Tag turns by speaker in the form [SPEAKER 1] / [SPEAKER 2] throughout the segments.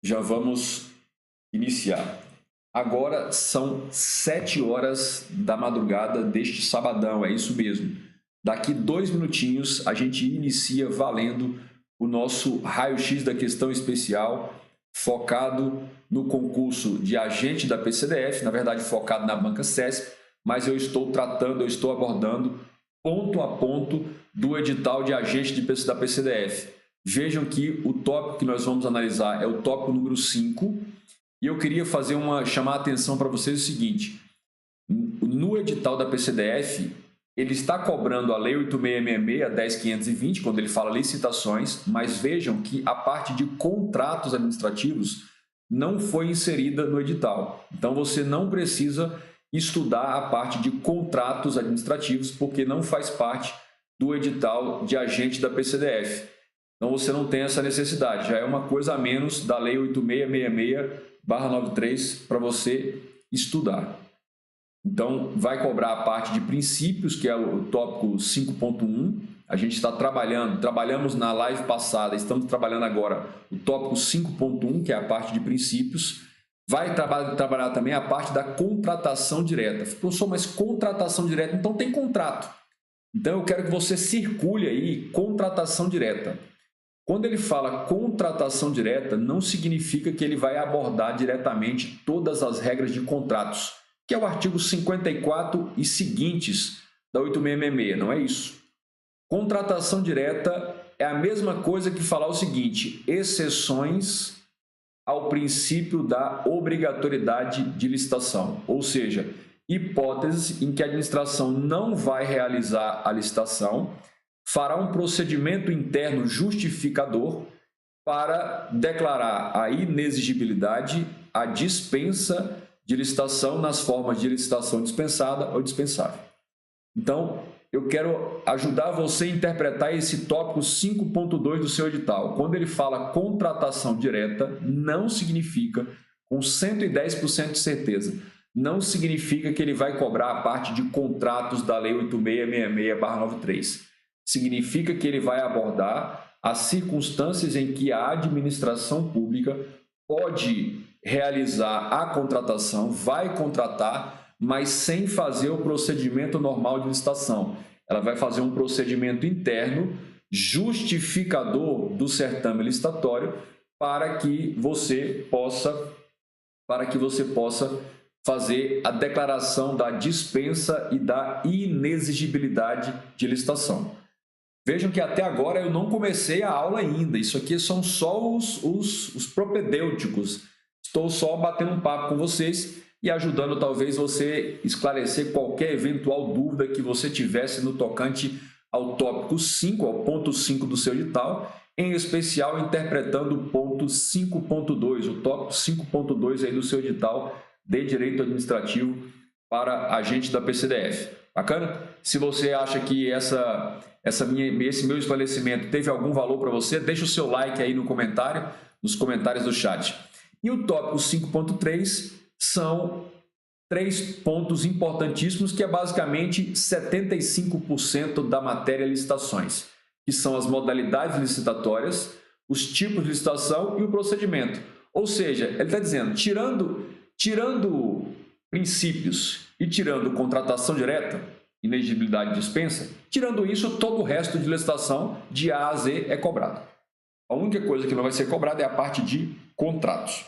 [SPEAKER 1] Já vamos iniciar. Agora são 7 horas da madrugada deste sabadão, é isso mesmo. Daqui 2 minutinhos a gente inicia valendo o nosso raio-x da questão especial, focado no concurso de agente da PCDF, na verdade focado na banca CESP, mas eu estou abordando ponto a ponto do edital de agente da PCDF. Vejam que o tópico que nós vamos analisar é o tópico número 5, e eu queria chamar a atenção para vocês o seguinte: no edital da PCDF, ele está cobrando a Lei 8666, a 10.520, quando ele fala licitações, mas vejam que a parte de contratos administrativos não foi inserida no edital. Então, você não precisa estudar a parte de contratos administrativos, porque não faz parte do edital de agente da PCDF. Então, você não tem essa necessidade. Já é uma coisa a menos da Lei 8666/93 para você estudar. Então, vai cobrar a parte de princípios, que é o tópico 5.1. A gente está trabalhamos na live passada, estamos trabalhando agora o tópico 5.1, que é a parte de princípios. Vai trabalhar também a parte da contratação direta. Professor, mas contratação direta, então tem contrato. Então, eu quero que você circule aí contratação direta. Quando ele fala contratação direta, não significa que ele vai abordar diretamente todas as regras de contratos, que é o artigo 54 e seguintes da 8666, não é isso. Contratação direta é a mesma coisa que falar o seguinte: exceções ao princípio da obrigatoriedade de licitação, ou seja, hipóteses em que a administração não vai realizar a licitação, fará um procedimento interno justificador para declarar a inexigibilidade, a dispensa de licitação nas formas de licitação dispensada ou dispensável. Então, eu quero ajudar você a interpretar esse tópico 5.2 do seu edital. Quando ele fala contratação direta, não significa, com 110% de certeza, não significa que ele vai cobrar a parte de contratos da Lei 8666/93. Significa que ele vai abordar as circunstâncias em que a administração pública pode realizar a contratação, vai contratar, mas sem fazer o procedimento normal de licitação. Ela vai fazer um procedimento interno justificador do certame licitatório para que você possa fazer a declaração da dispensa e da inexigibilidade de licitação. Vejam que até agora eu não comecei a aula ainda. Isso aqui são só os propedêuticos. Estou só batendo um papo com vocês e ajudando talvez você esclarecer qualquer eventual dúvida que você tivesse no tocante ao tópico 5, ao ponto 5 do seu edital, em especial interpretando o ponto 5.2, o tópico 5.2 aí do seu edital de Direito Administrativo para agente da PCDF. Bacana? Se você acha que esse meu esclarecimento teve algum valor para você, deixa o seu like aí nos comentários do chat. E o tópico 5.3 são 3 pontos importantíssimos, que é basicamente 75% da matéria licitações, que são as modalidades licitatórias, os tipos de licitação e o procedimento. Ou seja, ele está dizendo, tirando princípios e tirando contratação direta, inexigibilidade de dispensa, tirando isso, todo o resto de licitação de A a Z é cobrado. A única coisa que não vai ser cobrada é a parte de contratos,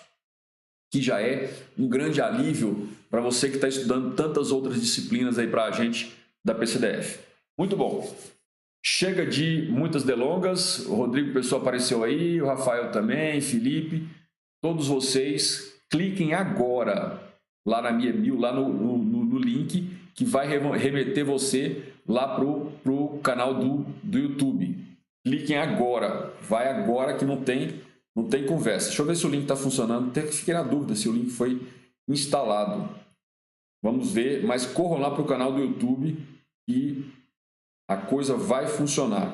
[SPEAKER 1] que já é um grande alívio para você que está estudando tantas outras disciplinas aí para a gente da PCDF. Muito bom. Chega de muitas delongas. O Rodrigo Pessoa apareceu aí, o Rafael também, Felipe. Todos vocês, cliquem agora lá na minha bio, lá no link que vai remeter você lá para o canal do YouTube. Cliquem agora, vai agora que não tem conversa. Deixa eu ver se o link está funcionando. Até que fiquei na dúvida se o link foi instalado. Vamos ver, mas corram lá para o canal do YouTube e a coisa vai funcionar.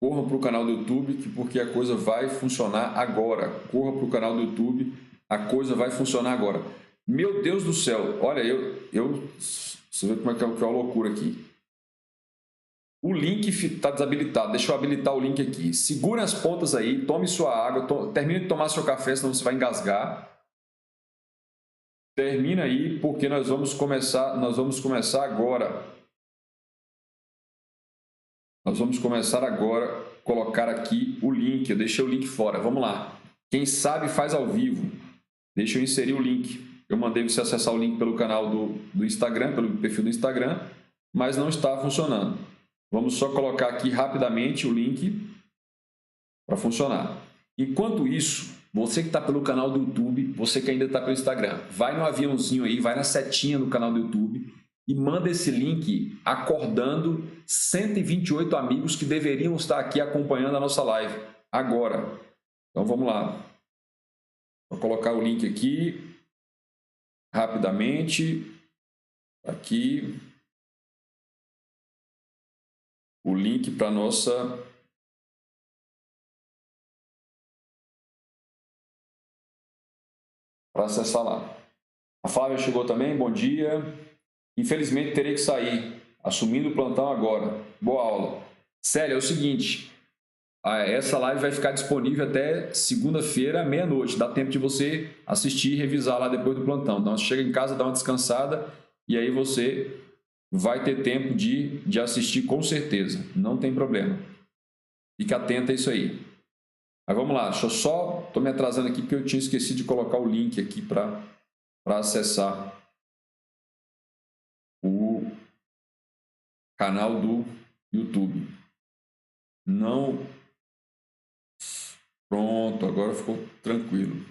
[SPEAKER 1] Corram para o canal do YouTube, porque a coisa vai funcionar agora. Corra para o canal do YouTube, a coisa vai funcionar agora. Meu Deus do céu, olha, você vê como é que é uma loucura aqui. O link está desabilitado. Deixa eu habilitar o link aqui. Segure as pontas aí, tome sua água, termine de tomar seu café, senão você vai engasgar. Termina aí, porque nós vamos começar agora. Nós vamos começar agora a colocar aqui o link. Eu deixei o link fora. Vamos lá. Quem sabe faz ao vivo. Deixa eu inserir o link. Eu mandei você acessar o link pelo canal do Instagram, pelo perfil do Instagram, mas não está funcionando. Vamos só colocar aqui rapidamente o link para funcionar. Enquanto isso, você que está pelo canal do YouTube, você que ainda está pelo Instagram, vai no aviãozinho aí, vai na setinha do canal do YouTube e manda esse link acordando 128 amigos que deveriam estar aqui acompanhando a nossa live agora. Então vamos lá. Vou colocar o link aqui rapidamente. Aqui o link para nossa para acessar lá. A Flávia chegou também, bom dia. Infelizmente terei que sair, assumindo o plantão agora. Boa aula. Célia, é o seguinte, essa live vai ficar disponível até segunda-feira, meia-noite. Dá tempo de você assistir e revisar lá depois do plantão. Então, você chega em casa, dá uma descansada e aí você vai ter tempo de assistir com certeza. Não tem problema. Fique atento a isso aí. Mas vamos lá, deixa eu só... Estou me atrasando aqui porque eu tinha esquecido de colocar o link aqui para acessar o canal do YouTube. Não... Pronto, agora ficou tranquilo.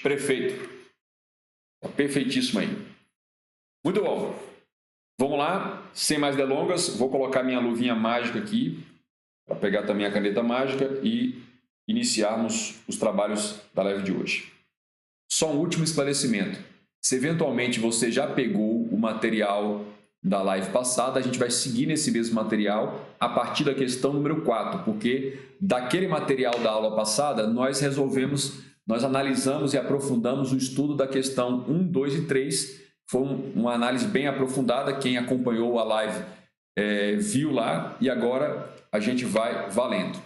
[SPEAKER 1] Perfeito. Tá perfeitíssimo aí. Muito bom. Vamos lá, sem mais delongas, vou colocar minha luvinha mágica aqui, para pegar também a caneta mágica e iniciarmos os trabalhos da live de hoje. Só um último esclarecimento. Se eventualmente você já pegou o material da live passada, a gente vai seguir nesse mesmo material a partir da questão número 4, porque daquele material da aula passada, nós analisamos e aprofundamos o estudo da questão 1, 2 e 3. Foi uma análise bem aprofundada, quem acompanhou a live viu lá, e agora a gente vai valendo.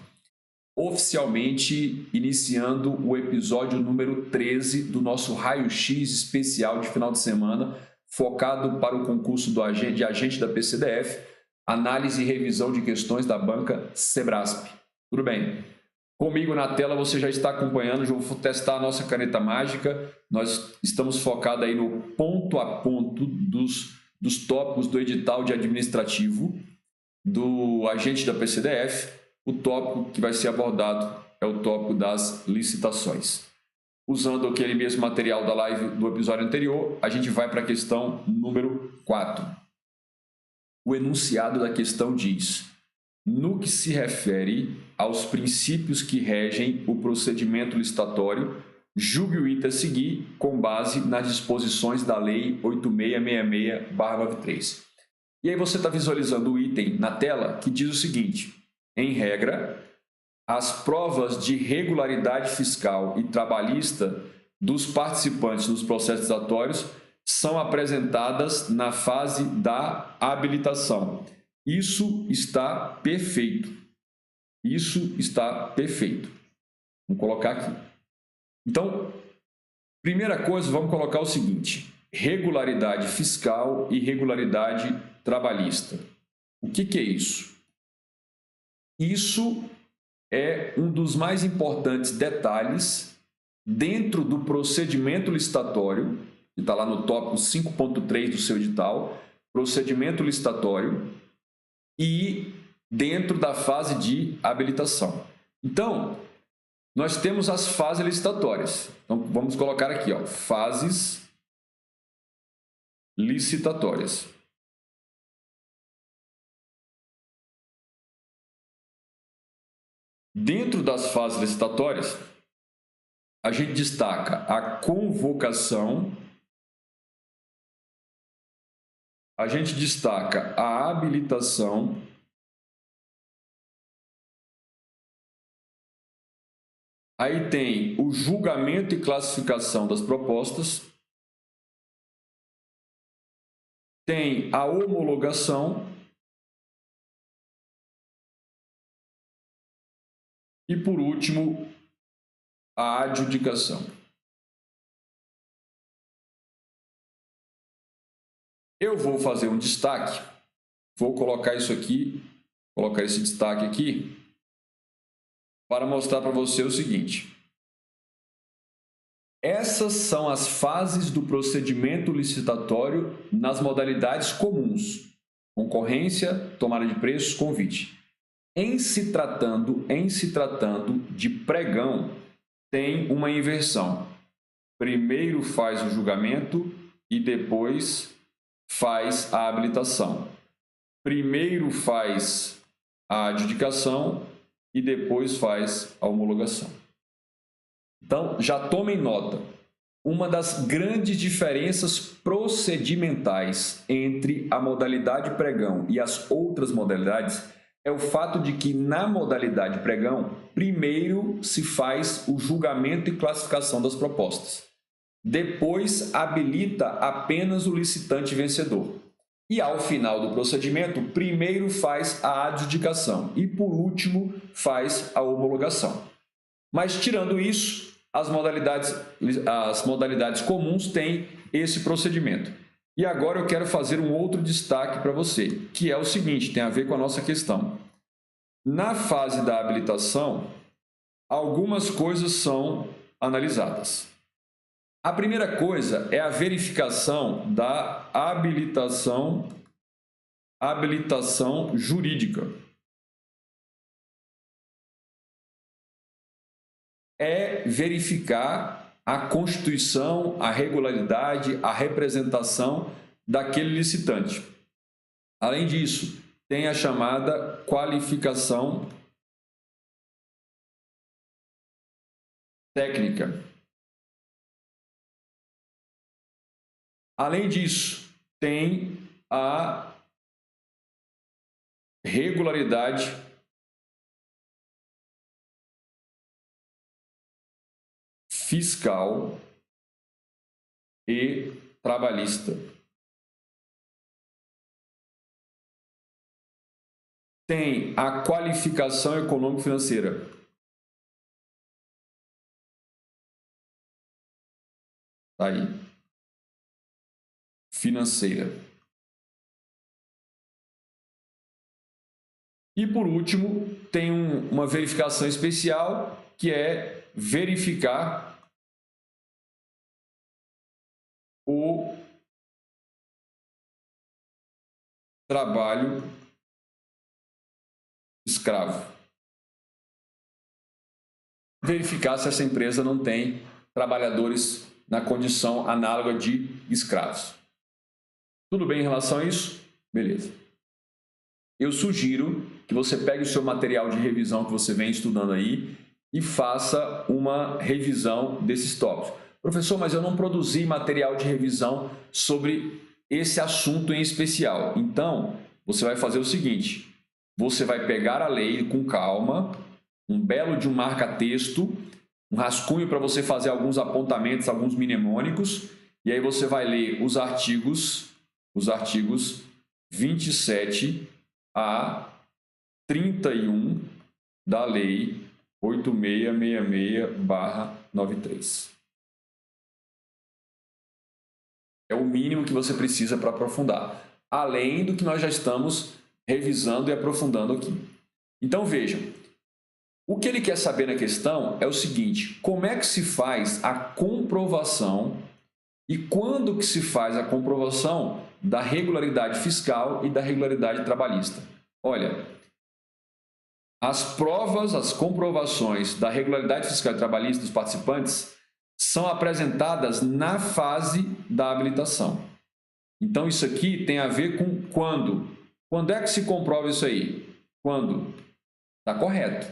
[SPEAKER 1] Oficialmente iniciando o episódio número 13 do nosso raio-x especial de final de semana, focado para o concurso de agente da PCDF, análise e revisão de questões da banca Sebrasp. Tudo bem? Comigo na tela você já está acompanhando, já vou testar a nossa caneta mágica. Nós estamos focados aí no ponto a ponto dos tópicos do edital de administrativo do agente da PCDF. O tópico que vai ser abordado é o tópico das licitações. Usando aquele mesmo material da live do episódio anterior, a gente vai para a questão número 4. O enunciado da questão diz: no que se refere aos princípios que regem o procedimento licitatório, julgue o item a seguir com base nas disposições da Lei 8666/93. E aí você está visualizando o item na tela que diz o seguinte: em regra, as provas de regularidade fiscal e trabalhista dos participantes nos processos licitatórios são apresentadas na fase da habilitação. Isso está perfeito. Isso está perfeito. Vamos colocar aqui. Então, primeira coisa, vamos colocar o seguinte: regularidade fiscal e regularidade trabalhista. O que é isso? Isso é um dos mais importantes detalhes dentro do procedimento licitatório, que está lá no tópico 5.3 do seu edital, procedimento licitatório, e dentro da fase de habilitação. Então, nós temos as fases licitatórias. Então, vamos colocar aqui, ó, fases licitatórias. Dentro das fases licitatórias, a gente destaca a convocação, a gente destaca a habilitação, aí tem o julgamento e classificação das propostas, tem a homologação e, por último, a adjudicação. Eu vou fazer um destaque, vou colocar isso aqui, colocar esse destaque aqui, para mostrar para você o seguinte. Essas são as fases do procedimento licitatório nas modalidades comuns: concorrência, tomada de preços, convite. Em se tratando de pregão, tem uma inversão. Primeiro faz o julgamento e depois faz a habilitação. Primeiro faz a adjudicação e depois faz a homologação. Então, já tomem nota. Uma das grandes diferenças procedimentais entre a modalidade pregão e as outras modalidades é o fato de que, na modalidade pregão, primeiro se faz o julgamento e classificação das propostas. Depois, habilita apenas o licitante vencedor. E, ao final do procedimento, primeiro faz a adjudicação e, por último, faz a homologação. Mas, tirando isso, as modalidades comuns têm esse procedimento. E agora eu quero fazer um outro destaque para você, que é o seguinte, tem a ver com a nossa questão. Na fase da habilitação, algumas coisas são analisadas. A primeira coisa é a verificação da habilitação jurídica. É verificar a constituição, a regularidade, a representação daquele licitante. Além disso, tem a chamada qualificação técnica. Além disso, tem a regularidade fiscal e trabalhista. Tem a qualificação econômico-financeira. Tá aí. Financeira. E, por último, tem uma verificação especial, que é verificar o trabalho escravo. Verificar se essa empresa não tem trabalhadores na condição análoga de escravos. Tudo bem em relação a isso? Beleza. Eu sugiro que você pegue o seu material de revisão que você vem estudando aí e faça uma revisão desses tópicos. Professor, mas eu não produzi material de revisão sobre esse assunto em especial. Então, você vai fazer o seguinte, você vai pegar a lei com calma, um belo de um marca-texto, um rascunho para você fazer alguns apontamentos, alguns mnemônicos, e aí você vai ler os artigos 27 a 31 da Lei 8666/93. É o mínimo que você precisa para aprofundar, além do que nós já estamos revisando e aprofundando aqui. Então, vejam, o que ele quer saber na questão é o seguinte, como é que se faz a comprovação e quando que se faz a comprovação da regularidade fiscal e da regularidade trabalhista? Olha, as provas, as comprovações da regularidade fiscal e trabalhista dos participantes são apresentadas na fase da habilitação. Então, isso aqui tem a ver com quando. Quando é que se comprova isso aí? Quando? Está correto.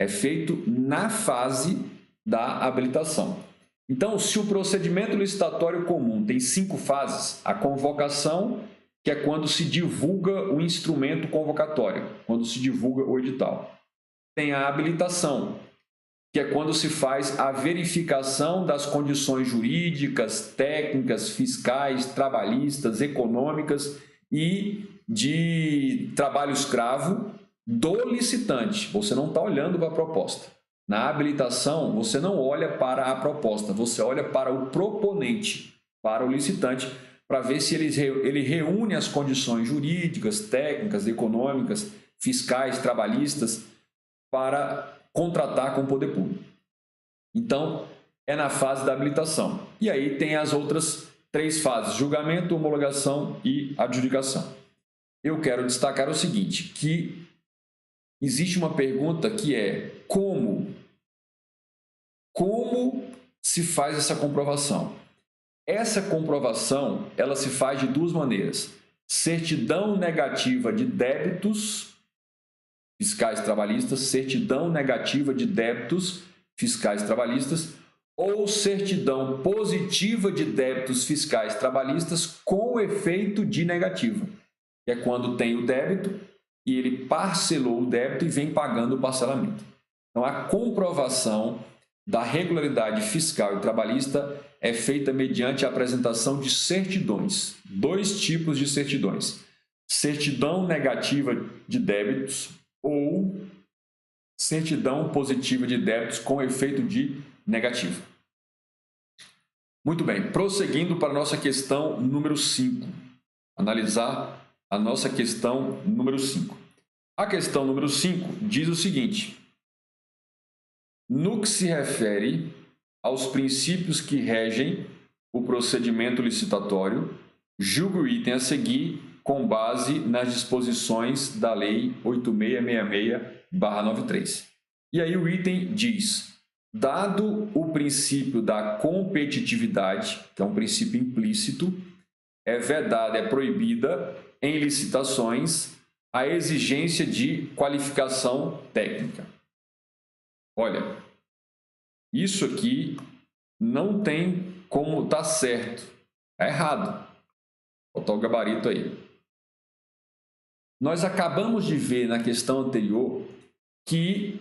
[SPEAKER 1] É feito na fase da habilitação. Então, se o procedimento licitatório comum tem 5 fases, a convocação, que é quando se divulga o instrumento convocatório, quando se divulga o edital. Tem a habilitação, que é quando se faz a verificação das condições jurídicas, técnicas, fiscais, trabalhistas, econômicas e de trabalho escravo do licitante. Você não está olhando para a proposta. Na habilitação, você não olha para a proposta, você olha para o proponente, para o licitante, para ver se ele reúne as condições jurídicas, técnicas, econômicas, fiscais, trabalhistas, para contratar com o poder público. Então, é na fase da habilitação. E aí tem as outras 3 fases: julgamento, homologação e adjudicação. Eu quero destacar o seguinte, que existe uma pergunta que é como se faz essa comprovação? Essa comprovação, ela se faz de 2 maneiras: certidão negativa de débitos fiscais trabalhistas, certidão negativa de débitos fiscais trabalhistas ou certidão positiva de débitos fiscais trabalhistas com efeito de negativa, que é quando tem o débito e ele parcelou o débito e vem pagando o parcelamento. Então, a comprovação da regularidade fiscal e trabalhista é feita mediante a apresentação de certidões, 2 tipos de certidões: certidão negativa de débitos ou certidão positiva de débitos com efeito de negativa. Muito bem, prosseguindo para a nossa questão número 5. Analisar a nossa questão número 5. A questão número 5 diz o seguinte: no que se refere aos princípios que regem o procedimento licitatório, julgue o item a seguir com base nas disposições da Lei 8666/93. E aí o item diz: dado o princípio da competitividade, que é um princípio implícito, é vedada, é proibida em licitações a exigência de qualificação técnica. Olha, isso aqui não tem como estar certo, é errado. Vou botar o gabarito aí. Nós acabamos de ver na questão anterior que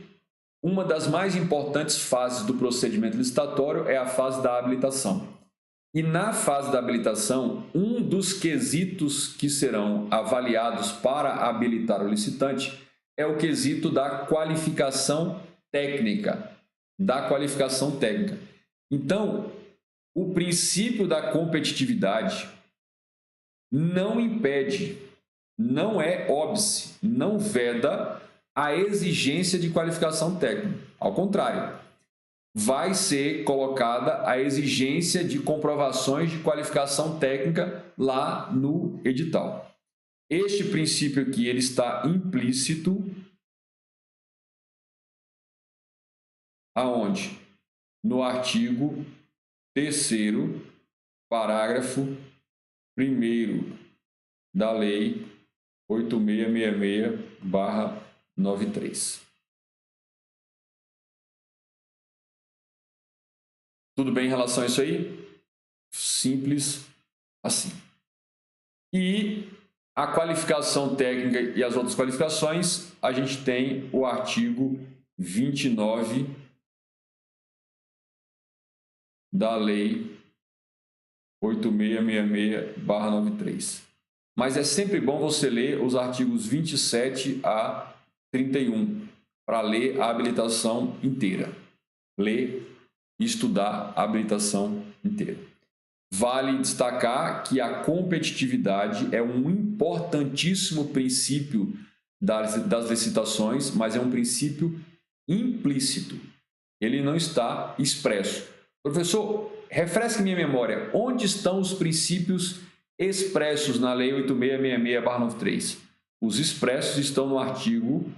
[SPEAKER 1] uma das mais importantes fases do procedimento licitatório é a fase da habilitação. E na fase da habilitação, um dos quesitos que serão avaliados para habilitar o licitante é o quesito da qualificação técnica. Então, o princípio da competitividade não impede, não é óbice, não veda a exigência de qualificação técnica. Ao contrário, vai ser colocada a exigência de comprovações de qualificação técnica lá no edital. Este princípio aqui ele está implícito aonde? No artigo 3º, parágrafo 1º da Lei 8666/93. Tudo bem em relação a isso aí? Simples assim. E a qualificação técnica e as outras qualificações, a gente tem o artigo 29 da Lei 8666/93. Mas é sempre bom você ler os artigos 27 a 31 para ler a habilitação inteira. Ler e estudar a habilitação inteira. Vale destacar que a competitividade é um importantíssimo princípio das licitações, mas é um princípio implícito. Ele não está expresso. Professor, refresque minha memória. Onde estão os princípios expressos na Lei 8666/93? Os expressos estão no artigo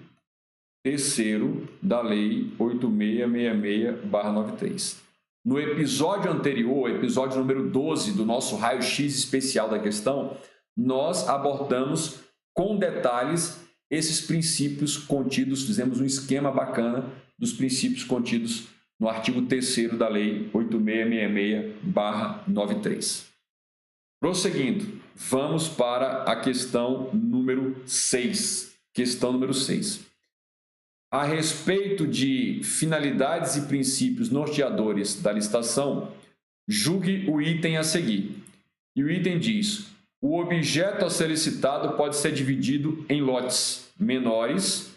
[SPEAKER 1] 3º da Lei 8666/93. No episódio anterior, episódio número 12 do nosso raio-x especial da questão, nós abordamos com detalhes esses princípios contidos, fizemos um esquema bacana dos princípios contidos no artigo 3º da Lei 8666/93. Prosseguindo, vamos para a questão número 6. Questão número 6. a respeito de finalidades e princípios norteadores da licitação, julgue o item a seguir. E o item diz: o objeto a ser licitado pode ser dividido em lotes menores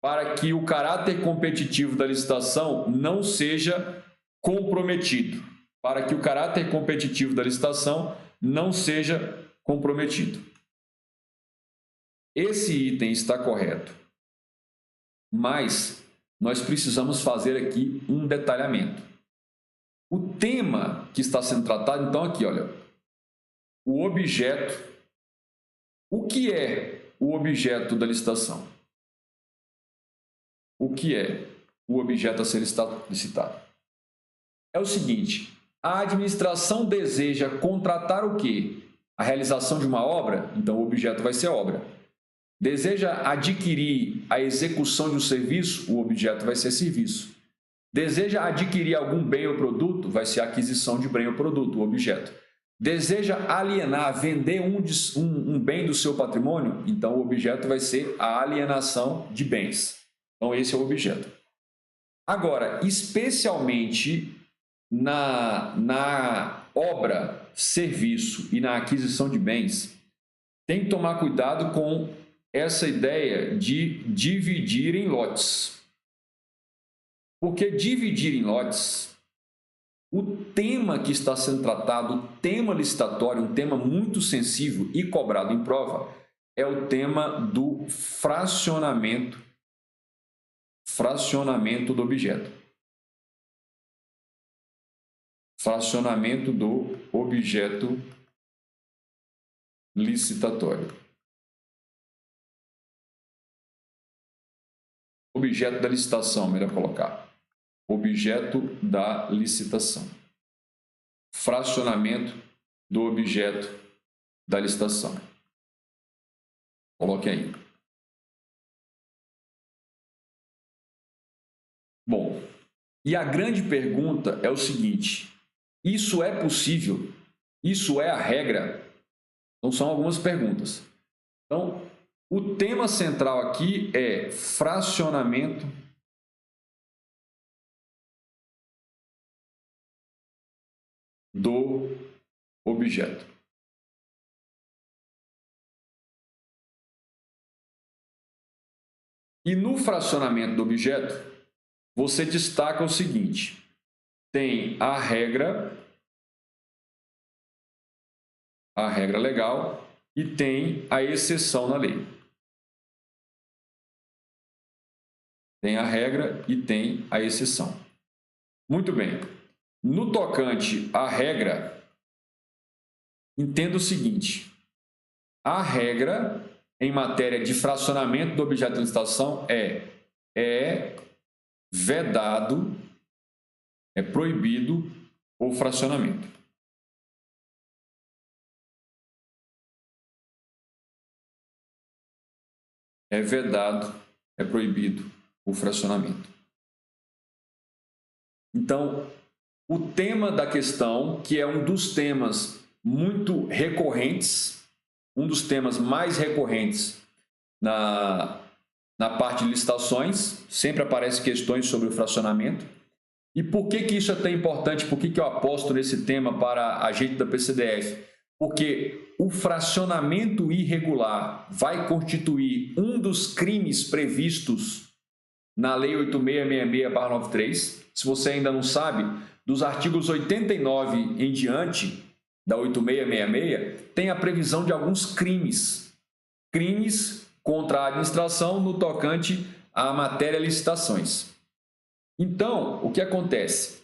[SPEAKER 1] para que o caráter competitivo da licitação não seja comprometido. Para que o caráter competitivo da licitação não seja comprometido. Esse item está correto, mas nós precisamos fazer aqui um detalhamento. O tema que está sendo tratado, então, aqui, olha, o objeto. O que é o objeto da licitação? O que é o objeto a ser licitado? É o seguinte: a administração deseja contratar o quê? A realização de uma obra? Então, o objeto vai ser obra. Deseja adquirir a execução de um serviço? O objeto vai ser serviço. Deseja adquirir algum bem ou produto? Vai ser a aquisição de bem ou produto, o objeto. Deseja alienar, vender um bem do seu patrimônio? Então, o objeto vai ser a alienação de bens. Então, esse é o objeto. Agora, especialmente na obra, serviço e na aquisição de bens, tem que tomar cuidado com essa ideia de dividir em lotes. Porque dividir em lotes, o tema que está sendo tratado, o tema licitatório, um tema muito sensível e cobrado em prova, é o tema do fracionamento do objeto. Fracionamento do objeto licitatório. Objeto da licitação, melhor colocar. Objeto da licitação. Fracionamento do objeto da licitação. Coloque aí. Bom, e a grande pergunta é o seguinte: isso é possível? Isso é a regra? Então, são algumas perguntas. Então, o tema central aqui é fracionamento do objeto. E no fracionamento do objeto, você destaca o seguinte: tem a regra legal e tem a exceção na lei. Tem a regra e tem a exceção. Muito bem. No tocante à regra, entenda o seguinte: a regra em matéria de fracionamento do objeto de licitação é vedado, é proibido o fracionamento. É vedado, é proibido o fracionamento. Então, o tema da questão, que é um dos temas muito recorrentes, um dos temas mais recorrentes na parte de licitações, sempre aparecem questões sobre o fracionamento. E por que isso é tão importante? Por que eu aposto nesse tema para a gente da PCDF? Porque o fracionamento irregular vai constituir um dos crimes previstos na Lei 8666/93. Se você ainda não sabe, dos artigos 89 em diante da 8666, tem a previsão de alguns crimes contra a administração no tocante à matéria licitações. Então, o que acontece?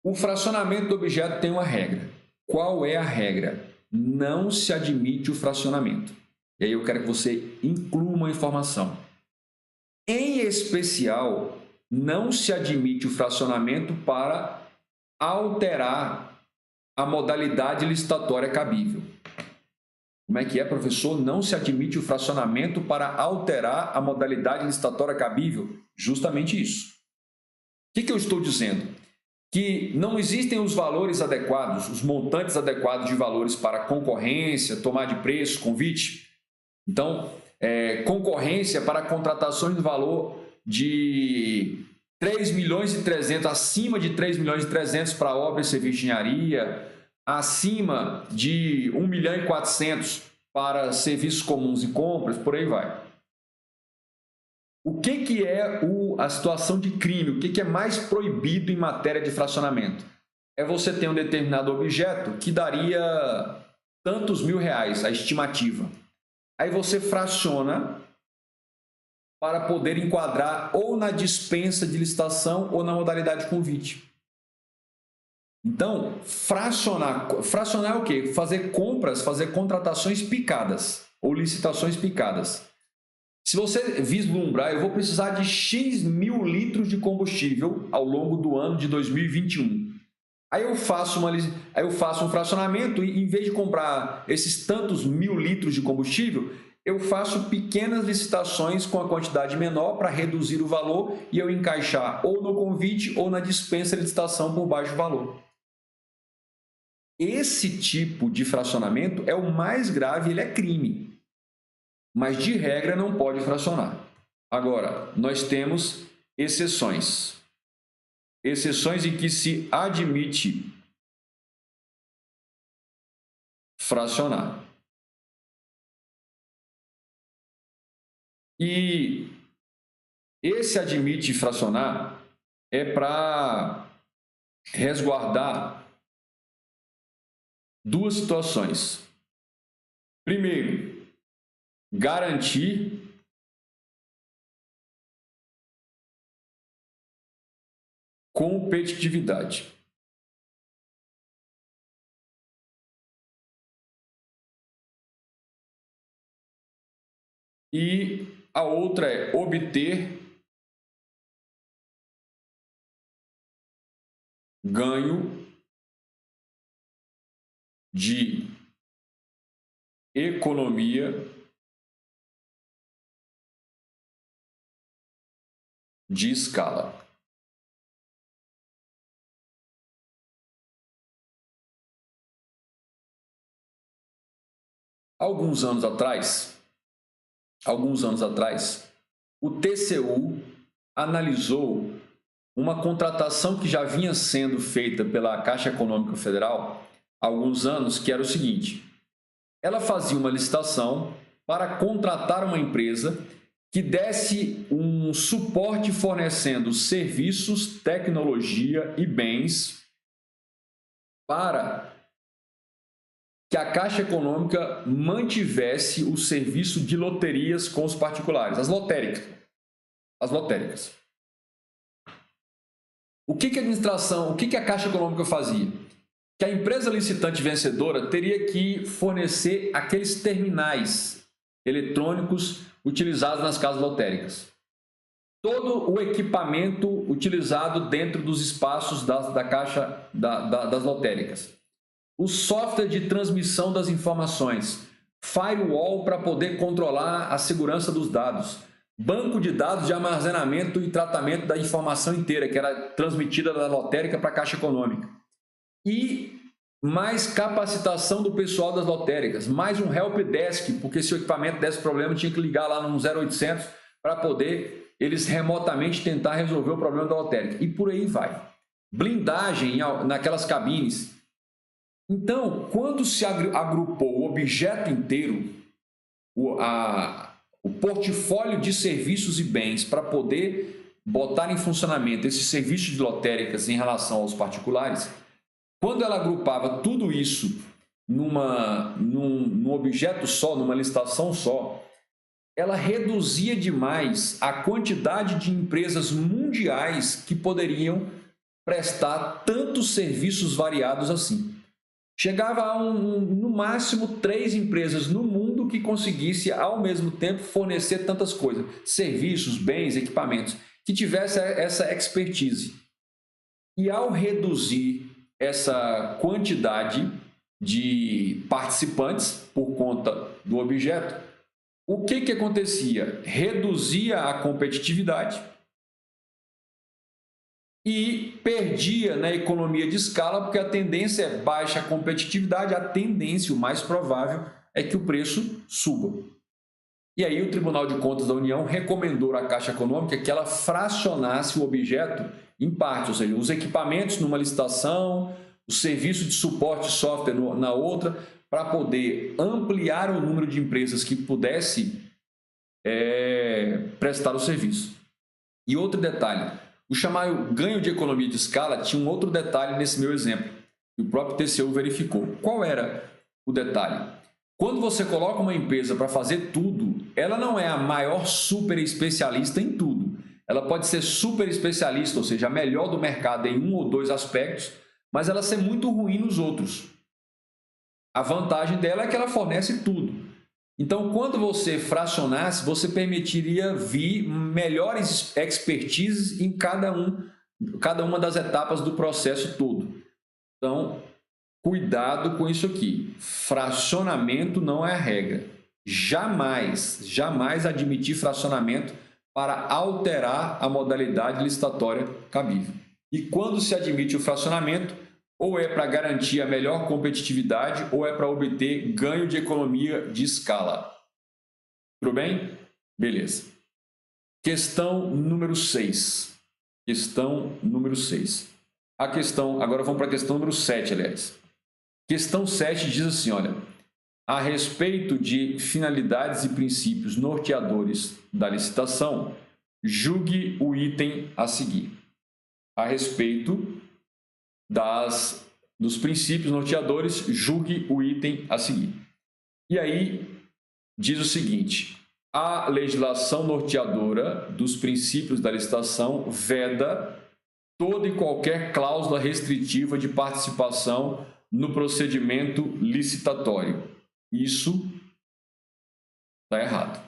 [SPEAKER 1] O fracionamento do objeto tem uma regra. Qual é a regra? Não se admite o fracionamento. E aí eu quero que você inclua uma informação. Em especial, não se admite o fracionamento para alterar a modalidade licitatória cabível. Como é que é, professor? Não se admite o fracionamento para alterar a modalidade licitatória cabível? Justamente isso. O que eu estou dizendo? Que não existem os valores adequados, os montantes adequados de valores para concorrência, tomar de preço, convite. Então, concorrência para contratações de valor de 3 milhões e 300, acima de 3 milhões e 300 para obra e serviço de engenharia, acima de 1 milhão e 400 para serviços comuns e compras, por aí vai. O que é a situação de crime? O que é mais proibido em matéria de fracionamento? É você ter um determinado objeto que daria tantos mil reais, a estimativa. Aí você fraciona para poder enquadrar ou na dispensa de licitação ou na modalidade de convite. Então, fracionar é o quê? Fazer compras, fazer contratações picadas ou licitações picadas. Se você vislumbrar, eu vou precisar de X mil litros de combustível ao longo do ano de 2021. Aí eu faço um fracionamento e, em vez de comprar esses tantos mil litros de combustível, eu faço pequenas licitações com a quantidade menor para reduzir o valor e eu encaixar ou no convite ou na dispensa de licitação por baixo valor. Esse tipo de fracionamento é o mais grave, ele é crime. Mas, de regra, não pode fracionar. Agora, nós temos exceções. Exceções em que se admite fracionar. E esse admite fracionar é para resguardar duas situações. Primeiro, garantir competitividade. E a outra é obter ganho de economia de escala. Alguns anos atrás, o TCU analisou uma contratação que já vinha sendo feita pela Caixa Econômica Federal há alguns anos, que era o seguinte: ela fazia uma licitação para contratar uma empresa que desse um suporte fornecendo serviços, tecnologia e bens para que a Caixa Econômica mantivesse o serviço de loterias com os particulares, as lotéricas. O que a Caixa Econômica fazia? Que a empresa licitante vencedora teria que fornecer aqueles terminais eletrônicos utilizados nas casas lotéricas. Todo o equipamento utilizado dentro dos espaços da caixa das lotéricas. O software de transmissão das informações, firewall para poder controlar a segurança dos dados, banco de dados de armazenamento e tratamento da informação inteira, que era transmitida da lotérica para a Caixa Econômica. E mais capacitação do pessoal das lotéricas, mais um help desk, porque se o equipamento desse problema, tinha que ligar lá no 0800 para poder eles remotamente tentar resolver o problema da lotérica. E por aí vai. Blindagem naquelas cabines. Então, quando se agrupou o objeto inteiro, o portfólio de serviços e bens para poder botar em funcionamento esses serviços de lotéricas em relação aos particulares, quando ela agrupava tudo isso num objeto só, numa licitação só, ela reduzia demais a quantidade de empresas mundiais que poderiam prestar tantos serviços variados assim. Chegava a no máximo 3 empresas no mundo que conseguisse ao mesmo tempo fornecer tantas coisas, serviços, bens, equipamentos, que tivesse essa expertise. E ao reduzir essa quantidade de participantes por conta do objeto, o que acontecia? Reduzia a competitividade e perdia na economia de escala, porque a tendência é baixa competitividade, a tendência, o mais provável, é que o preço suba. E aí o Tribunal de Contas da União recomendou à Caixa Econômica que ela fracionasse o objeto em partes, ou seja, os equipamentos numa licitação, o serviço de suporte de software na outra, para poder ampliar o número de empresas que pudesse prestar o serviço. E outro detalhe, o chamado ganho de economia de escala tinha um outro detalhe nesse meu exemplo, que o próprio TCU verificou. Qual era o detalhe? Quando você coloca uma empresa para fazer tudo, ela não é a maior super especialista em tudo. Ela pode ser super especialista, ou seja, a melhor do mercado em um ou dois aspectos, mas ela ser muito ruim nos outros. A vantagem dela é que ela fornece tudo. Então, quando você fracionasse, você permitiria vir melhores expertises em cada uma das etapas do processo todo. Então, cuidado com isso aqui. Fracionamento não é a regra. Jamais admitir fracionamento para alterar a modalidade licitatória cabível. E quando se admite o fracionamento, ou é para garantir a melhor competitividade ou é para obter ganho de economia de escala. Tudo bem? Beleza. Questão número 6. Agora vamos para a questão número 7, aliás. Questão 7 diz assim, olha, a respeito de finalidades e princípios norteadores da licitação, julgue o item a seguir. A respeito dos princípios norteadores, julgue o item a seguir. E aí diz o seguinte, a legislação norteadora dos princípios da licitação veda toda e qualquer cláusula restritiva de participação no procedimento licitatório. Isso está errado.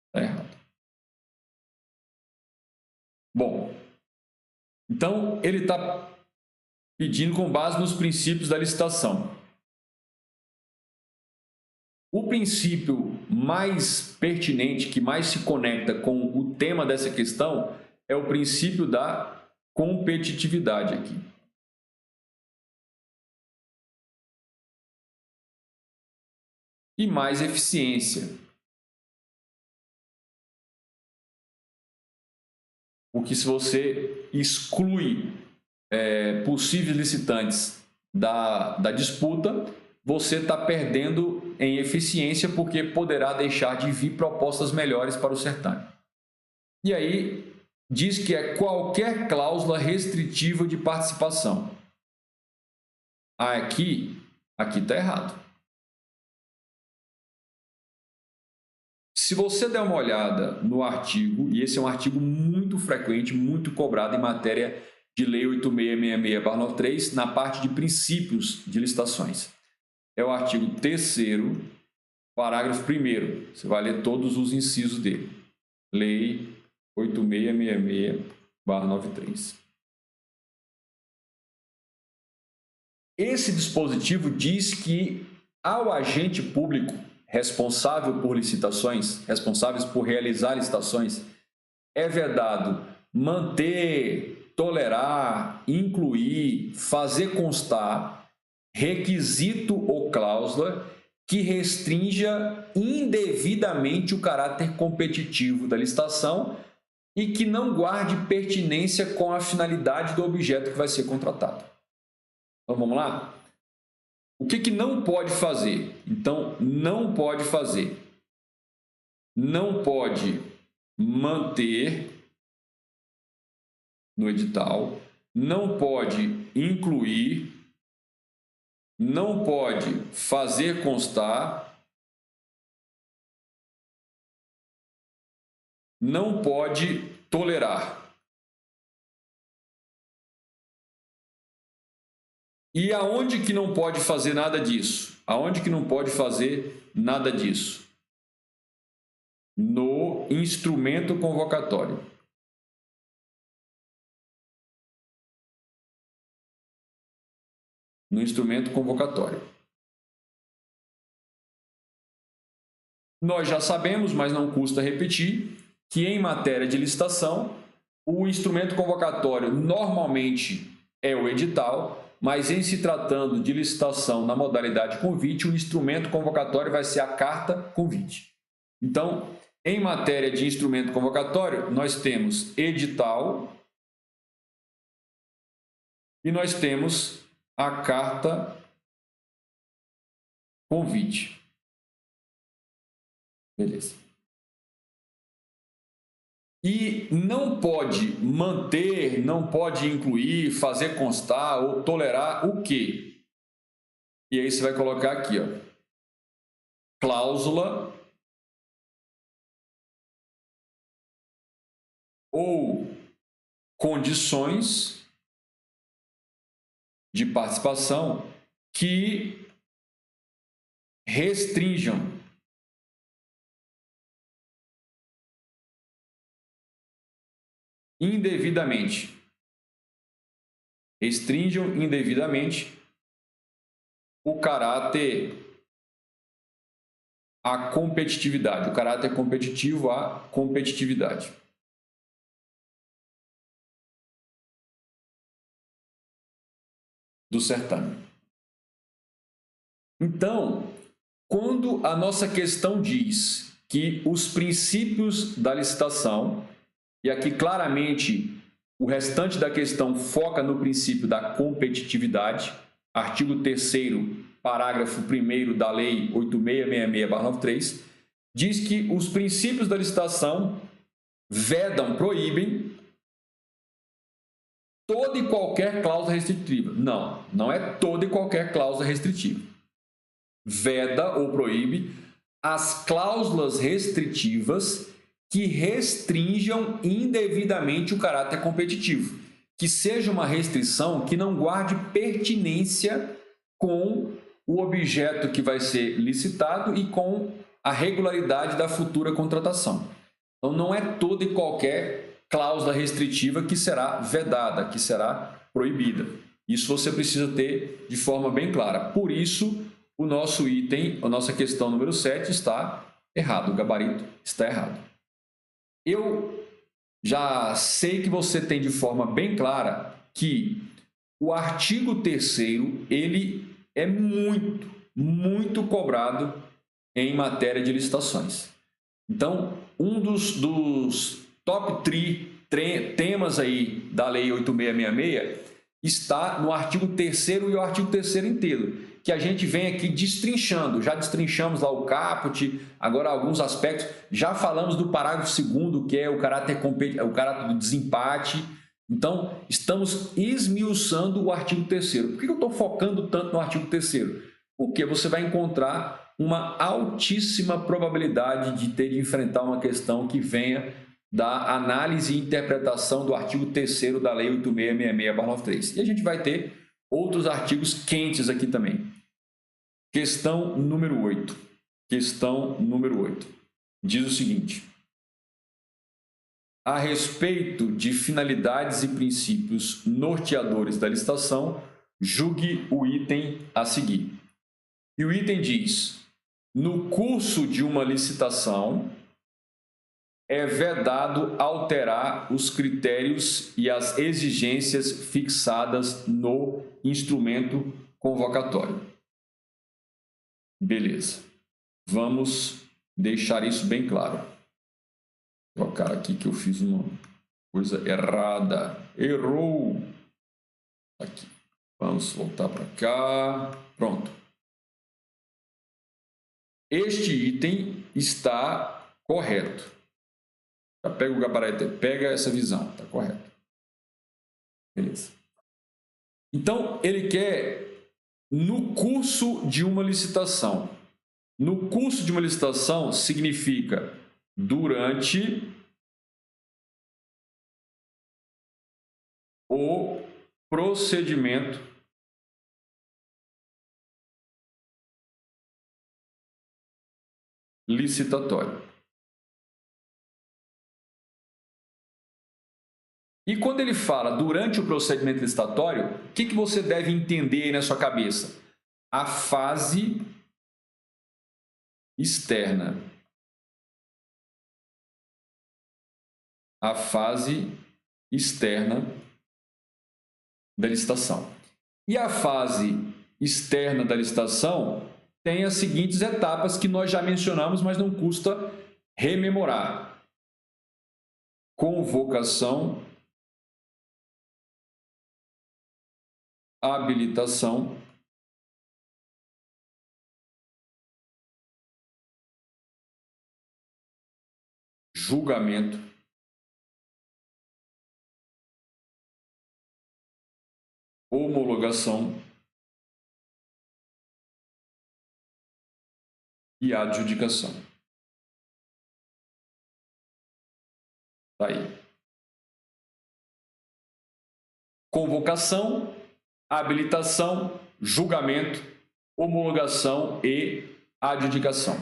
[SPEAKER 1] Está errado. Bom, então ele está pedindo com base nos princípios da licitação. O princípio mais pertinente, que mais se conecta com o tema dessa questão, é o princípio da competitividade aqui. E mais eficiência. Porque se você exclui possíveis licitantes da disputa, você está perdendo em eficiência porque poderá deixar de vir propostas melhores para o certame. E aí diz que é qualquer cláusula restritiva de participação. Aqui está errado. Se você der uma olhada no artigo, e esse é um artigo muito frequente, muito cobrado em matéria de Lei 8666/93, na parte de princípios de licitações. É o artigo 3º, parágrafo 1º. Você vai ler todos os incisos dele. Lei 8666/93. Esse dispositivo diz que ao agente público responsável por licitações, responsáveis por realizar licitações, é vedado manter, tolerar, incluir, fazer constar requisito ou cláusula que restrinja indevidamente o caráter competitivo da licitação e que não guarde pertinência com a finalidade do objeto que vai ser contratado. Então, vamos lá? O que não pode fazer? Então, não pode fazer. Não pode manter no edital, não pode incluir, não pode fazer constar, não pode tolerar. E aonde que não pode fazer nada disso? Aonde que não pode fazer nada disso? No instrumento convocatório. No instrumento convocatório. Nós já sabemos, mas não custa repetir, que em matéria de licitação, o instrumento convocatório normalmente é o edital, mas em se tratando de licitação na modalidade convite, o instrumento convocatório vai ser a carta convite. Então, em matéria de instrumento convocatório, nós temos edital e nós temos a carta convite. Beleza. E não pode manter, não pode incluir, fazer constar ou tolerar o quê? E aí você vai colocar aqui, ó, cláusula ou condições de participação que restringam indevidamente, o caráter, a competitividade, o caráter competitivo, a competitividade do certame. Então, quando a nossa questão diz que os princípios da licitação, e aqui claramente o restante da questão foca no princípio da competitividade, artigo 3º, parágrafo 1º da Lei 8666/93, diz que os princípios da licitação vedam, proíbem toda e qualquer cláusula restritiva. Não, não é toda e qualquer cláusula restritiva. Veda ou proíbe as cláusulas restritivas que restringam indevidamente o caráter competitivo, que seja uma restrição que não guarde pertinência com o objeto que vai ser licitado e com a regularidade da futura contratação. Então, não é toda e qualquer cláusula restritiva que será vedada, que será proibida. Isso você precisa ter de forma bem clara. Por isso, o nosso item, a nossa questão número 7 está errado, o gabarito está errado. Eu já sei que você tem de forma bem clara que o artigo 3º, ele é muito cobrado em matéria de licitações. Então, um dos top 3 temas aí da Lei 8666 está no artigo 3º e o artigo 3º inteiro, que a gente vem aqui destrinchando. Já destrinchamos lá o caput, agora alguns aspectos. Já falamos do parágrafo 2º, que é o caráter do desempate. Então, estamos esmiuçando o artigo 3º. Por que eu estou focando tanto no artigo 3º? Porque você vai encontrar uma altíssima probabilidade de ter de enfrentar uma questão que venha da análise e interpretação do artigo 3º da Lei 8666/93. E a gente vai ter outros artigos quentes aqui também. Questão número 8. Questão número 8. Diz o seguinte: a respeito de finalidades e princípios norteadores da licitação, julgue o item a seguir. E o item diz: no curso de uma licitação, é vedado alterar os critérios e as exigências fixadas no instrumento convocatório. Beleza. Vamos deixar isso bem claro. Vou colocar aqui que eu fiz uma coisa errada. Errou. Aqui. Vamos voltar para cá. Pronto. Este item está correto. Já pega o gabarito, pega essa visão, está correto. Beleza. Então, ele quer no curso de uma licitação. No curso de uma licitação significa durante o procedimento licitatório. E quando ele fala durante o procedimento licitatório, o que você deve entender aí na sua cabeça? A fase externa. A fase externa da licitação. E a fase externa da licitação tem as seguintes etapas que nós já mencionamos, mas não custa rememorar: convocação, habilitação, julgamento, homologação e adjudicação. Tá aí. Convocação, habilitação, julgamento, homologação e adjudicação.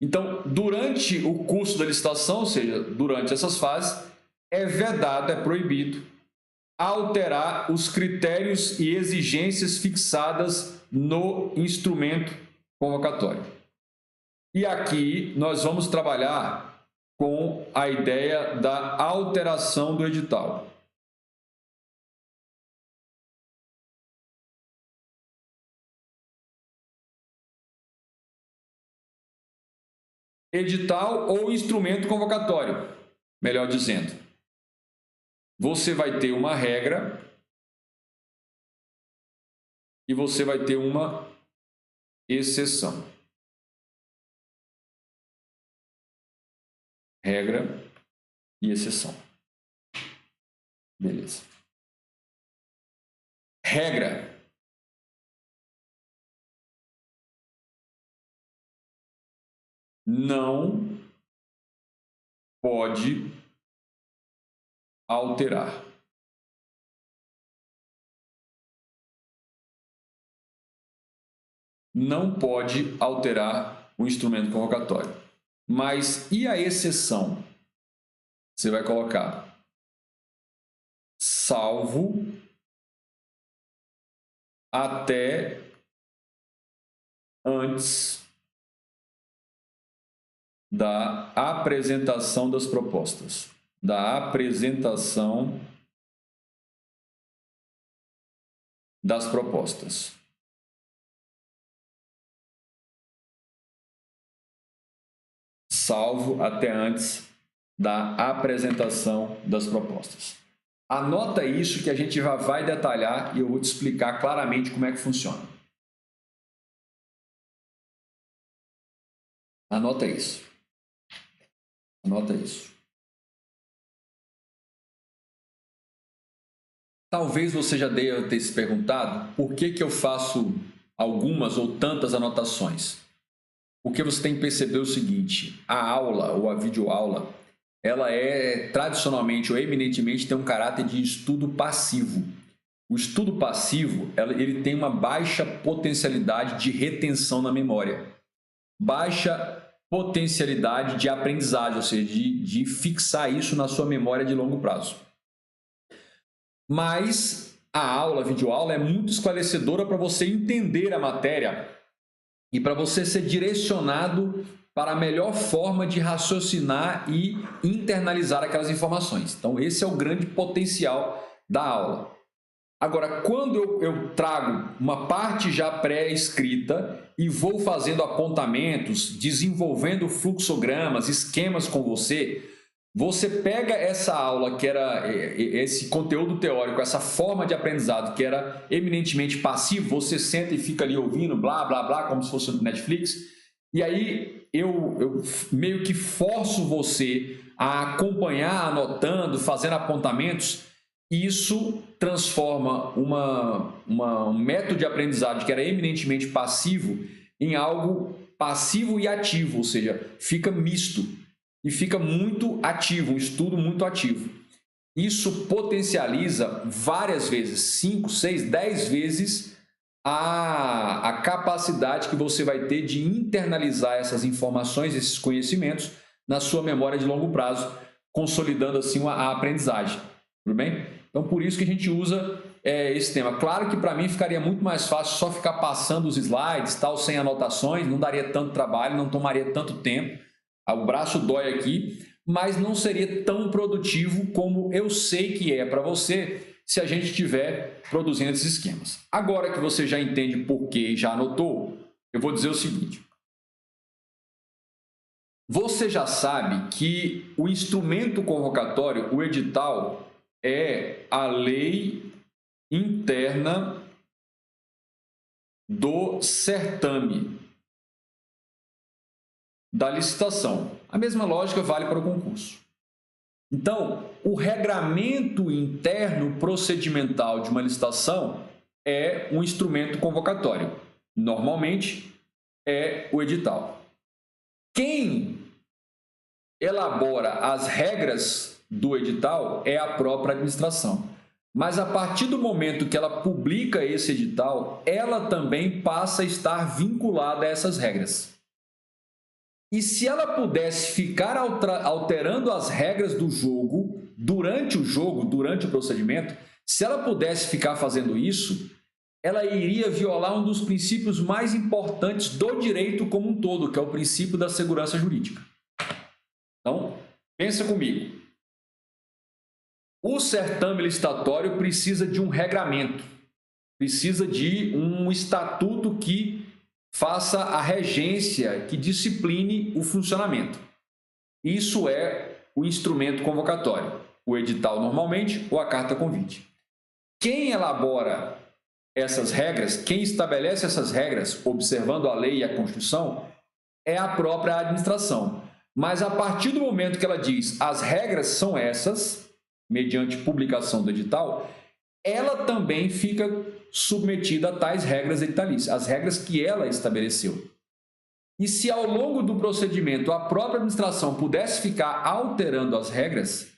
[SPEAKER 1] Então, durante o curso da licitação, ou seja, durante essas fases, é vedado, é proibido alterar os critérios e exigências fixadas no instrumento convocatório. E aqui nós vamos trabalhar com a ideia da alteração do edital. Edital ou instrumento convocatório, melhor dizendo. Você vai ter uma regra e você vai ter uma exceção. Regra e exceção. Beleza. Regra. Não pode alterar. Não pode alterar o instrumento convocatório. Mas e a exceção? Você vai colocar salvo até antes da apresentação das propostas. Da apresentação das propostas. Salvo até antes da apresentação das propostas. Anota isso que a gente já vai detalhar e eu vou te explicar claramente como é que funciona. Anota isso. Anota isso. Talvez você já deva ter se perguntado por que eu faço algumas ou tantas anotações. Porque você tem que perceber o seguinte: a aula ou a videoaula, ela é tradicionalmente ou eminentemente tem um caráter de estudo passivo. O estudo passivo, ele tem uma baixa potencialidade de retenção na memória, baixa potencialidade de aprendizagem, ou seja, de fixar isso na sua memória de longo prazo. Mas a aula, a videoaula, é muito esclarecedora para você entender a matéria e para você ser direcionado para a melhor forma de raciocinar e internalizar aquelas informações. Então, esse é o grande potencial da aula. Agora, quando eu trago uma parte já pré-escrita e vou fazendo apontamentos, desenvolvendo fluxogramas, esquemas com você, você pega essa aula que era esse conteúdo teórico, essa forma de aprendizado que era eminentemente passivo, você senta e fica ali ouvindo, blá, blá, blá, como se fosse no Netflix, e aí eu meio que forço você a acompanhar, anotando, fazendo apontamentos. Isso transforma um método de aprendizagem que era eminentemente passivo em algo passivo e ativo, ou seja, fica misto e fica muito ativo, um estudo muito ativo. Isso potencializa várias vezes, 5, 6, 10 vezes a capacidade que você vai ter de internalizar essas informações, esses conhecimentos na sua memória de longo prazo, consolidando assim a aprendizagem. Tudo bem? Então, por isso que a gente usa esse tema. Claro que para mim ficaria muito mais fácil só ficar passando os slides, tal, sem anotações, não daria tanto trabalho, não tomaria tanto tempo, o braço dói aqui, mas não seria tão produtivo como eu sei que é para você se a gente estiver produzindo esses esquemas. Agora que você já entende por quê e já anotou, eu vou dizer o seguinte. Você já sabe que o instrumento convocatório, o edital, é a lei interna do certame, da licitação. A mesma lógica vale para o concurso. Então, o regramento interno procedimental de uma licitação é um instrumento convocatório. Normalmente, é o edital. Quem elabora as regras do edital é a própria administração. Mas a partir do momento que ela publica esse edital, ela também passa a estar vinculada a essas regras. E se ela pudesse ficar alterando as regras do jogo, durante o procedimento, se ela pudesse ficar fazendo isso, ela iria violar um dos princípios mais importantes do direito como um todo, que é o princípio da segurança jurídica. Então, pensa comigo. O certame licitatório precisa de um regramento, precisa de um estatuto que faça a regência, que discipline o funcionamento. Isso é o instrumento convocatório, o edital normalmente ou a carta convite. Quem elabora essas regras, quem estabelece essas regras, observando a lei e a Constituição, é a própria administração. Mas a partir do momento que ela diz as regras são essas, mediante publicação do edital, ela também fica submetida a tais regras editalícias, as regras que ela estabeleceu. E se ao longo do procedimento a própria administração pudesse ficar alterando as regras,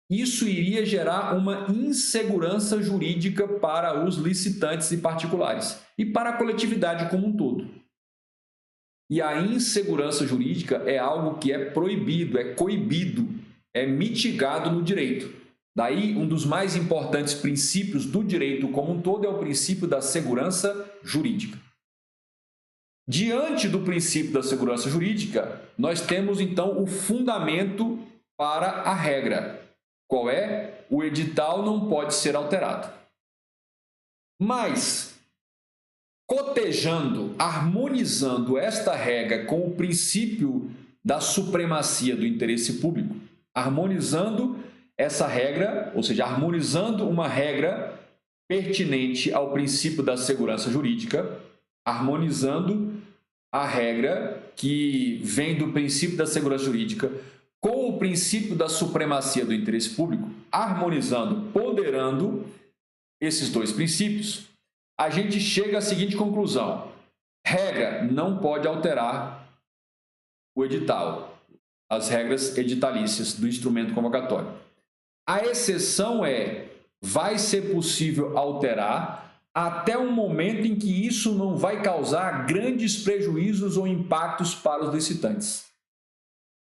[SPEAKER 1] isso iria gerar uma insegurança jurídica para os licitantes e particulares e para a coletividade como um todo. E a insegurança jurídica é algo que é proibido, é coibido, é mitigado no direito. Daí, um dos mais importantes princípios do direito como um todo é o princípio da segurança jurídica. Diante do princípio da segurança jurídica, nós temos então o fundamento para a regra. Qual é? O edital não pode ser alterado. Mas, cotejando, harmonizando esta regra com o princípio da supremacia do interesse público, harmonizando essa regra, ou seja, harmonizando uma regra pertinente ao princípio da segurança jurídica, harmonizando a regra que vem do princípio da segurança jurídica com o princípio da supremacia do interesse público, harmonizando, ponderando esses dois princípios, a gente chega à seguinte conclusão: regra não pode alterar o edital, as regras editalícias do instrumento convocatório. A exceção vai ser possível alterar até um momento em que isso não vai causar grandes prejuízos ou impactos para os licitantes.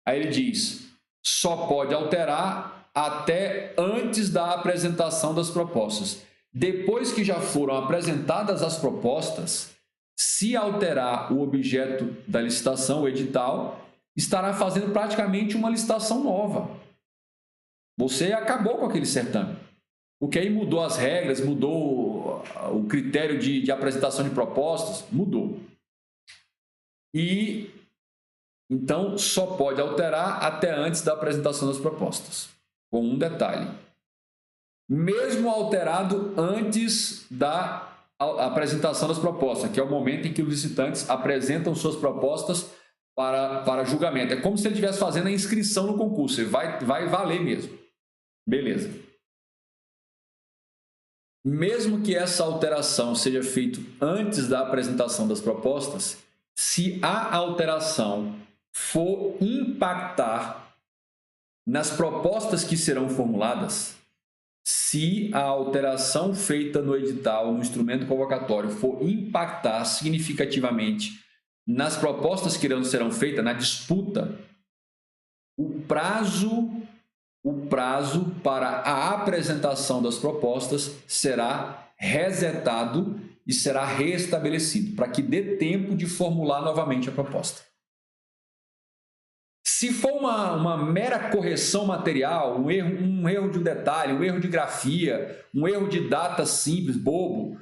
[SPEAKER 1] Aí ele diz, só pode alterar até antes da apresentação das propostas. Depois que já foram apresentadas as propostas, se alterar o objeto da licitação, o edital, estará fazendo praticamente uma licitação nova. Você acabou com aquele certame. Porque aí mudou as regras, mudou o critério de apresentação de propostas, mudou. E então só pode alterar até antes da apresentação das propostas. Com um detalhe. Mesmo alterado antes da apresentação das propostas, que é o momento em que os licitantes apresentam suas propostas para julgamento. É como se ele estivesse fazendo a inscrição no concurso, ele vai valer mesmo. Beleza. Mesmo que essa alteração seja feita antes da apresentação das propostas, se a alteração for impactar nas propostas que serão formuladas, se a alteração feita no edital, no instrumento convocatório, for impactar significativamente nas propostas que serão feitas, na disputa, o prazo para a apresentação das propostas será resetado e será restabelecido, para que dê tempo de formular novamente a proposta. Se for uma mera correção material, um erro de um detalhe, um erro de grafia, um erro de data simples, bobo,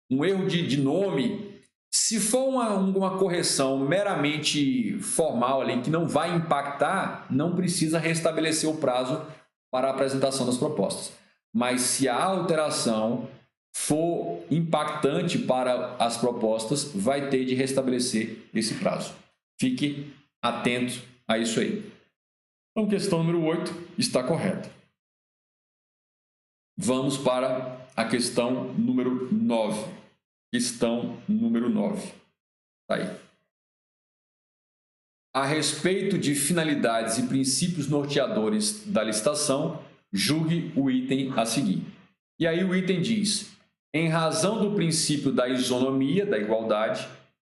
[SPEAKER 1] um erro de nome, se for uma correção meramente formal ali, que não vai impactar, não precisa restabelecer o prazo para a apresentação das propostas. Mas se a alteração for impactante para as propostas, vai ter de restabelecer esse prazo. Fique atento a isso aí. Então, questão número 8 está correta. Vamos para a questão número 9. Questão número 9. Tá aí. A respeito de finalidades e princípios norteadores da licitação, julgue o item a seguir. E aí o item diz: em razão do princípio da isonomia, da igualdade,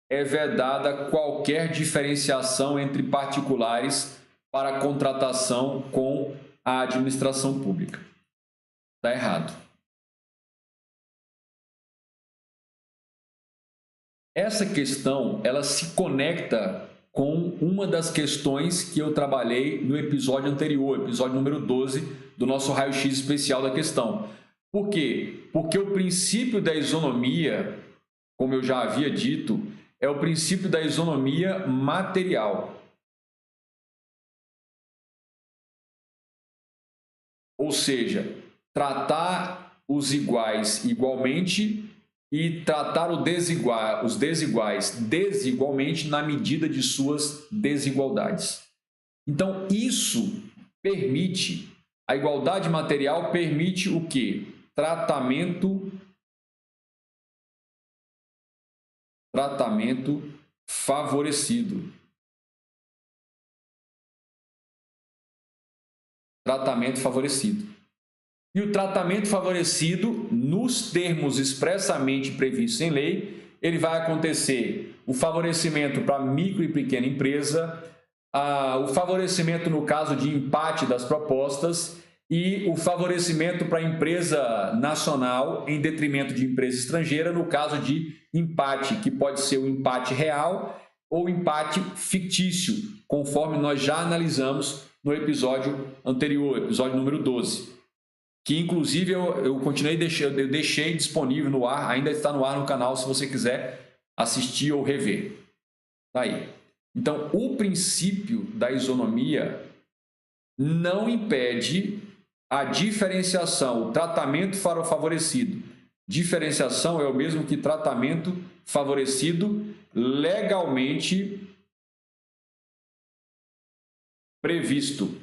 [SPEAKER 1] é vedada qualquer diferenciação entre particulares para contratação com a administração pública. Está errado. Essa questão, ela se conecta com uma das questões que eu trabalhei no episódio anterior, episódio número 12 do nosso raio-x especial da questão. Por quê? Porque o princípio da isonomia, como eu já havia dito, é o princípio da isonomia material. Ou seja, tratar os iguais igualmente e tratar os desiguais desigualmente na medida de suas desigualdades. Então, isso permite, a igualdade material permite o quê? Tratamento favorecido. Tratamento favorecido. E o tratamento favorecido, nos termos expressamente previstos em lei, ele vai acontecer o favorecimento para micro e pequena empresa, o favorecimento no caso de empate das propostas e o favorecimento para a empresa nacional em detrimento de empresa estrangeira no caso de empate, que pode ser o empate real ou empate fictício, conforme nós já analisamos no episódio anterior, episódio número 12. Que inclusive eu deixei disponível no ar, ainda está no ar no canal se você quiser assistir ou rever. Tá aí. Então, o princípio da isonomia não impede a diferenciação, o tratamento favorecido. Diferenciação é o mesmo que tratamento favorecido legalmente previsto.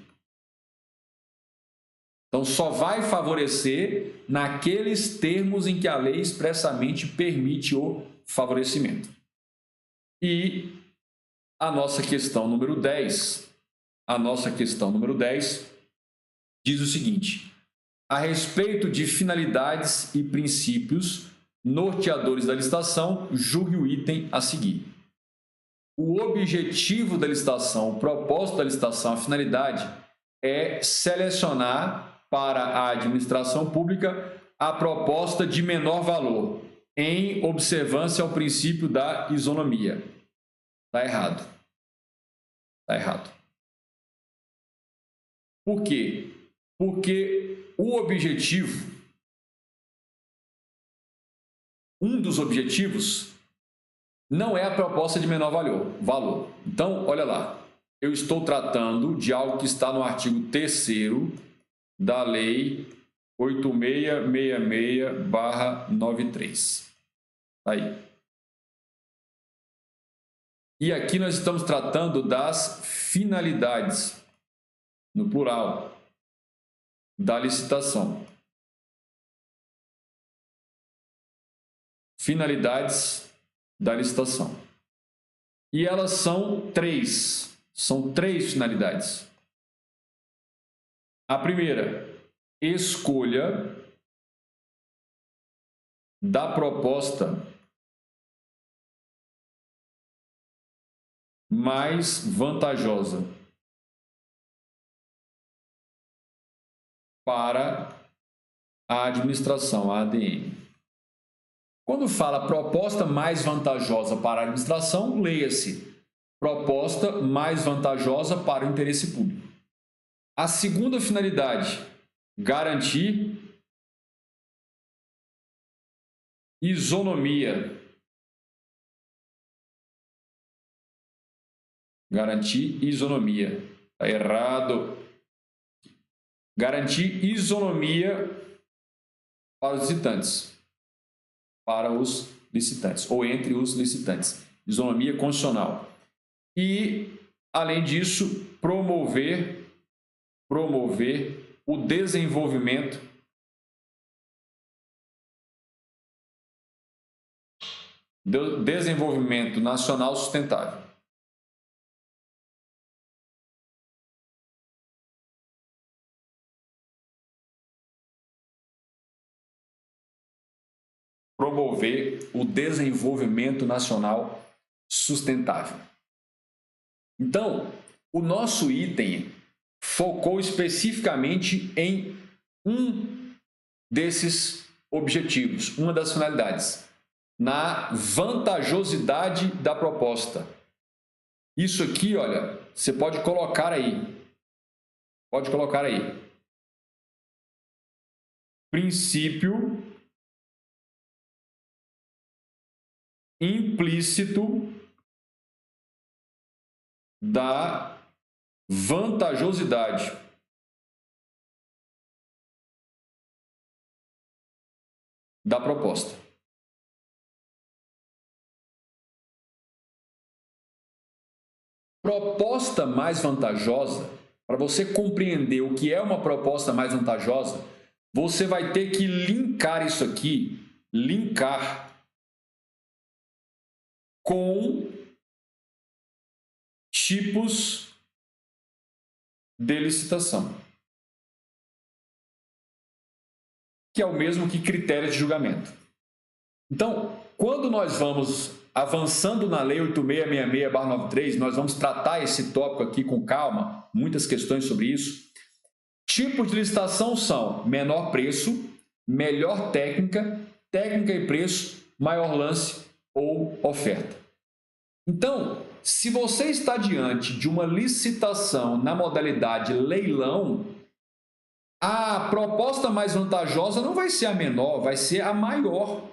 [SPEAKER 1] Então, só vai favorecer naqueles termos em que a lei expressamente permite o favorecimento. E a nossa questão número 10, diz o seguinte: a respeito de finalidades e princípios norteadores da licitação, julgue o item a seguir. O objetivo da licitação, o propósito da licitação, a finalidade é selecionar para a administração pública a proposta de menor valor, em observância ao princípio da isonomia. Está errado. Está errado. Por quê? Porque o objetivo, um dos objetivos, não é a proposta de menor valor. Então, olha lá, eu estou tratando de algo que está no artigo 3º da Lei 8666/93. Aí. E aqui nós estamos tratando das finalidades, no plural, da licitação. Finalidades da licitação. E elas são três finalidades. A primeira, escolha da proposta mais vantajosa para a administração, a ADM. Quando fala proposta mais vantajosa para a administração, leia-se proposta mais vantajosa para o interesse público. A segunda finalidade, garantir isonomia. Garantir isonomia. Está errado. Garantir isonomia para os licitantes. Para os licitantes, ou entre os licitantes. Isonomia constitucional. E, além disso, promover o desenvolvimento nacional sustentável. Promover o desenvolvimento nacional sustentável. Então, o nosso item focou especificamente em um desses objetivos, uma das finalidades, na vantajosidade da proposta. Isso aqui, olha, você pode colocar aí. Pode colocar aí. Princípio implícito da vantajosidade. Da proposta. Proposta mais vantajosa, para você compreender o que é uma proposta mais vantajosa, você vai ter que linkar isso aqui, linkar com tipos de licitação, que é o mesmo que critério de julgamento. Então, quando nós vamos avançando na Lei 8666/93, nós vamos tratar esse tópico aqui com calma, muitas questões sobre isso. Tipos de licitação são menor preço, melhor técnica, técnica e preço, maior lance ou oferta. Então, se você está diante de uma licitação na modalidade leilão, a proposta mais vantajosa não vai ser a menor, vai ser a maior.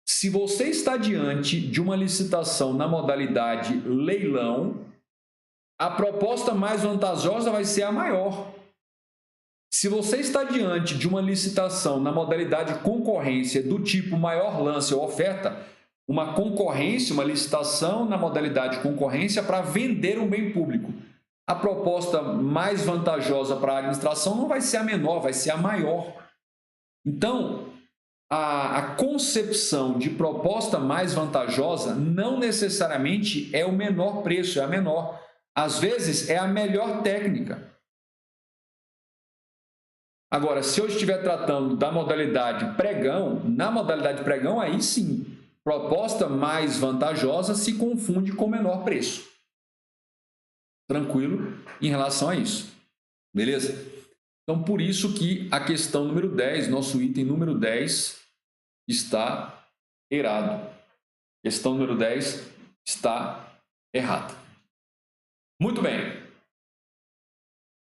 [SPEAKER 1] Se você está diante de uma licitação na modalidade leilão, a proposta mais vantajosa vai ser a maior. Se você está diante de uma licitação na modalidade concorrência do tipo maior lance ou oferta, uma concorrência, uma licitação na modalidade concorrência para vender um bem público. A proposta mais vantajosa para a administração não vai ser a menor, vai ser a maior. Então, a concepção de proposta mais vantajosa não necessariamente é o menor preço, é a menor. Às vezes, é a melhor técnica. Agora, se eu estiver tratando da modalidade pregão, na modalidade pregão, aí sim, proposta mais vantajosa se confunde com menor preço. Tranquilo em relação a isso. Beleza? Então, por isso que a questão número 10, nosso item número 10, está errado. Questão número 10 está errada. Muito bem.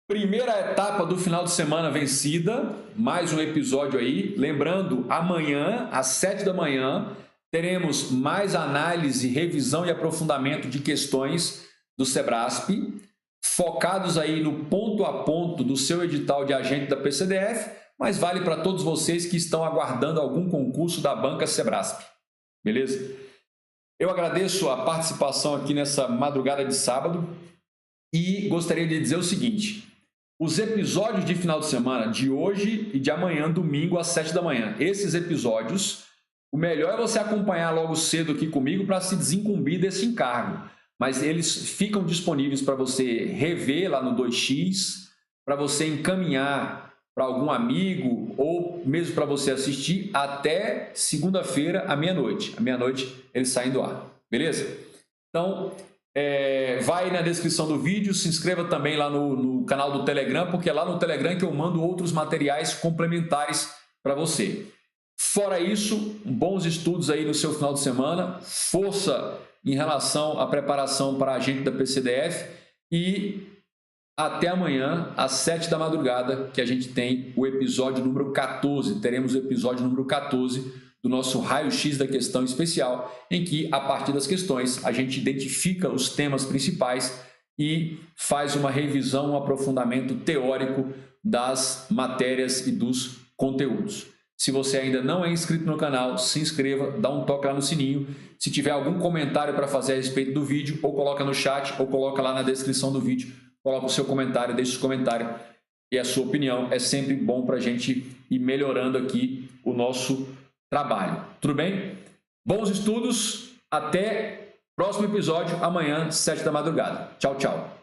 [SPEAKER 1] Primeira etapa do final de semana vencida, mais um episódio aí. Lembrando, amanhã, às 7 da manhã, teremos mais análise, revisão e aprofundamento de questões do Sebrasp, focados aí no ponto a ponto do seu edital de agente da PCDF, mas vale para todos vocês que estão aguardando algum concurso da banca Sebrasp. Beleza? Eu agradeço a participação aqui nessa madrugada de sábado e gostaria de dizer o seguinte: os episódios de final de semana de hoje e de amanhã, domingo, às 7 da manhã, esses episódios, o melhor é você acompanhar logo cedo aqui comigo para se desincumbir desse encargo. Mas eles ficam disponíveis para você rever lá no 2x, para você encaminhar para algum amigo ou mesmo para você assistir até segunda-feira à meia-noite. À meia-noite eles saem do ar, beleza? Então, vai na descrição do vídeo, se inscreva também lá no canal do Telegram, porque é lá no Telegram que eu mando outros materiais complementares para você. Fora isso, bons estudos aí no seu final de semana, força em relação à preparação para a agente da PCDF e até amanhã, às 7 da madrugada, que a gente tem o episódio número 14. Teremos o episódio número 14 do nosso raio-x da questão especial, em que, a partir das questões, a gente identifica os temas principais e faz uma revisão, um aprofundamento teórico das matérias e dos conteúdos. Se você ainda não é inscrito no canal, se inscreva, dá um toque lá no sininho. Se tiver algum comentário para fazer a respeito do vídeo, ou coloca no chat, ou coloca lá na descrição do vídeo. Coloca o seu comentário, deixe o comentário e a sua opinião. É sempre bom para a gente ir melhorando aqui o nosso trabalho. Tudo bem? Bons estudos. Até o próximo episódio, amanhã, 7 da madrugada. Tchau, tchau.